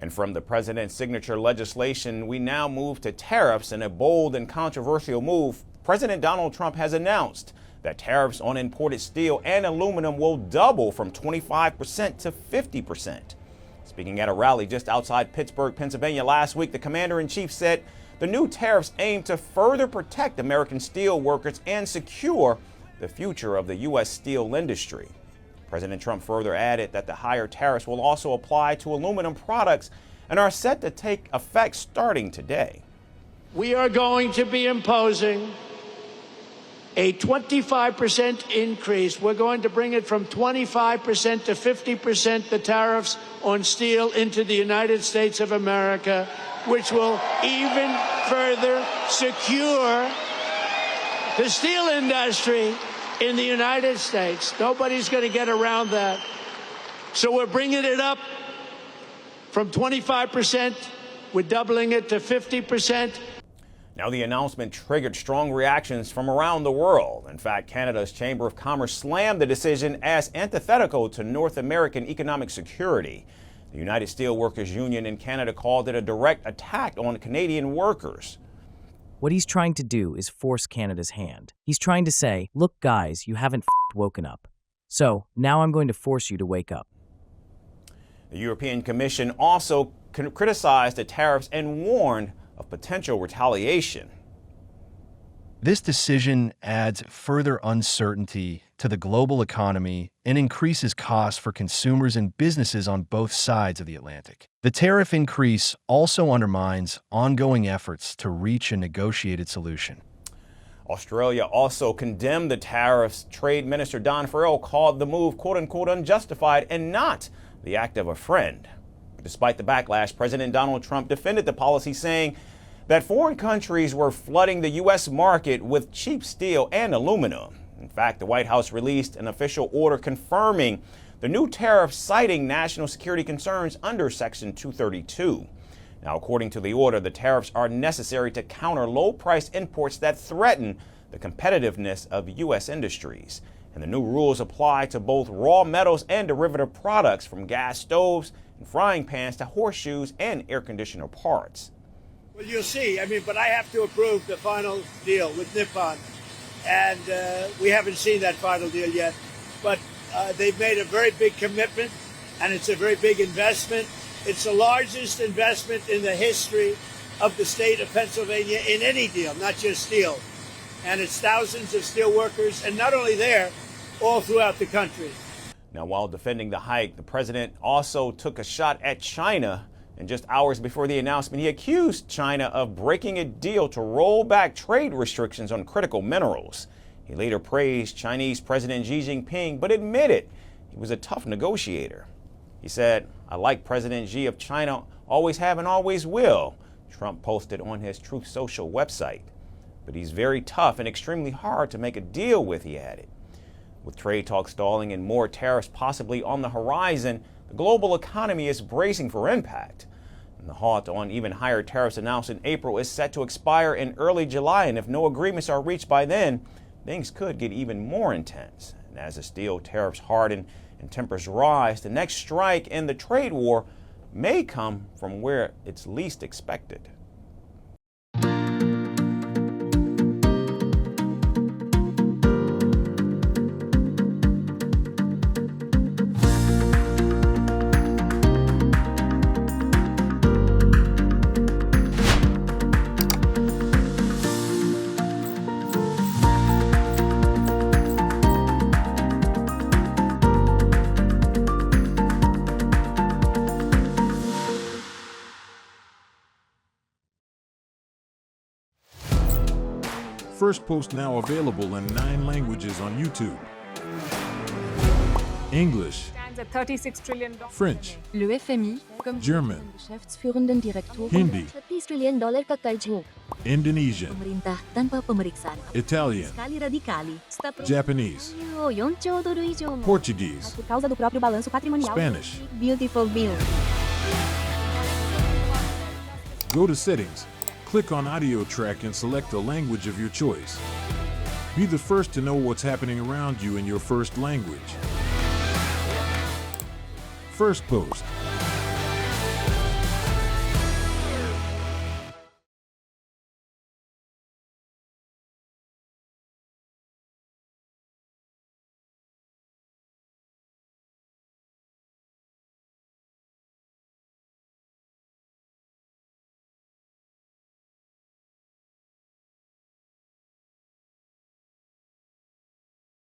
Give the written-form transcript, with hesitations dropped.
And from the president's signature legislation, we now move to tariffs. In a bold and controversial move, President Donald Trump has announced that tariffs on imported steel and aluminum will double from 25% to 50%. Speaking at a rally just outside Pittsburgh, Pennsylvania last week, the commander-in-chief said the new tariffs aim to further protect American steel workers and secure the future of the U.S. steel industry. President Trump further added that the higher tariffs will also apply to aluminum products and are set to take effect starting today. We are going to be imposing a 25% increase. We're going to bring it from 25% to 50%, the tariffs on steel into the United States of America, which will even further secure the steel industry in the United States. Nobody's going to get around that. So we're bringing it up from 25%. We're doubling it to 50%. Now, the announcement triggered strong reactions from around the world. In fact, Canada's Chamber of Commerce slammed the decision as antithetical to North American economic security. The United Steelworkers Union in Canada called it a direct attack on Canadian workers. What he's trying to do is force Canada's hand. He's trying to say, look, guys, you haven't woken up. So now I'm going to force you to wake up. The European Commission also criticized the tariffs and warned of potential retaliation. This decision adds further uncertainty to the global economy and increases costs for consumers and businesses on both sides of the Atlantic. The tariff increase also undermines ongoing efforts to reach a negotiated solution. Australia also condemned the tariffs. Trade Minister Don Farrell called the move quote-unquote unjustified and not the act of a friend. Despite the backlash, President Donald Trump defended the policy, saying that foreign countries were flooding the U.S. market with cheap steel and aluminum. In fact, the White House released an official order confirming the new tariff, citing national security concerns under Section 232. Now, according to the order, the tariffs are necessary to counter low-price imports that threaten the competitiveness of U.S. industries. And the new rules apply to both raw metals and derivative products, from gas stoves and frying pans to horseshoes and air conditioner parts. Well, you'll see. But I have to approve the final deal with Nippon. And we haven't seen that final deal yet. But they've made a very big commitment, and it's a very big investment. It's the largest investment in the history of the state of Pennsylvania in any deal, not just steel. And it's thousands of steel workers, and not only there, all throughout the country. Now, while defending the hike, the president also took a shot at China. And just hours before the announcement, he accused China of breaking a deal to roll back trade restrictions on critical minerals. He later praised Chinese President Xi Jinping, but admitted he was a tough negotiator. He said, "I like President Xi of China, always have and always will," Trump posted on his Truth Social website. "But he's very tough and extremely hard to make a deal with," he added. With trade talks stalling and more tariffs possibly on the horizon, the global economy is bracing for impact. And the halt on even higher tariffs announced in April is set to expire in early July, and if no agreements are reached by then, things could get even more intense. And as the steel tariffs harden and tempers rise, the next strike in the trade war may come from where it's least expected. Firstpost now available in 9 languages on YouTube. English, $36 trillion. French, Le FMI, comme German, Geschäftsführenden Direktor, Hindi, $30 trillion kakarjo. Indonesian, Pemerintah tanpa pemeriksaan. Italian, Sekali radikali. Japanese, 4 兆ドル以上も Portuguese, por causa do próprio balanço patrimonial. Spanish. Beautiful bill. Go to Settings, click on Audio Track and select a language of your choice. Be the first to know what's happening around you in your first language. Firstpost.